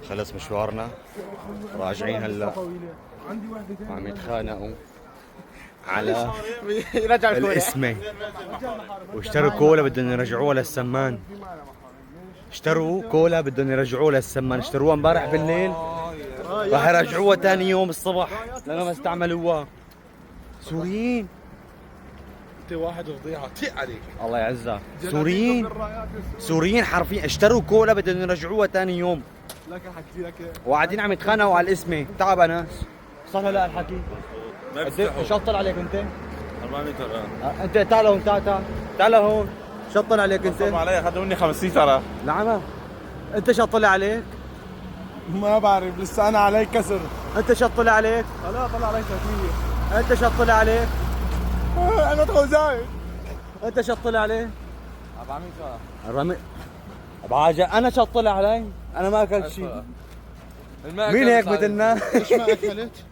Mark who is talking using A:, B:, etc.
A: خلص مشوارنا راجعين هلا وعم يتخانقوا على الاسمة واشتروا كولا بدهم يرجعوها للسمان. اشتروا كولا بدهم يرجعوها للسمان، اشتروها امبارح بالليل راح يرجعوها ثاني يوم الصبح لانه ما استعملوها. سوريين
B: انت واحد فضيحه تيق عليك.
A: الله يعزها. سوريين حرفيا اشتروا كولا بدهم يرجعوها ثاني يوم
B: لك حكي لك
A: وقاعدين عم يتخانقوا على الاسمة. تعب ناس صار لا الحكي. شطل عليك انت
B: 400 ترى.
A: انت تعال هون تعال هون. شطل عليك انت.
B: طب علي اخذوا مني 50 ترى.
A: نعم انت شطل عليك.
B: ما بعرف لسه انا علي كسر.
A: انت شطل عليك.
B: لا طلع علي 300.
A: انت شطل عليك.
B: انا ادخل زايد.
A: انت شطل عليه
B: 400 ترى.
A: 400 بعاجة. انا شطل علي. انا ما اكلت شيء.
B: الماء
A: مين هيك مثلنا؟
B: ليش ما اكلت؟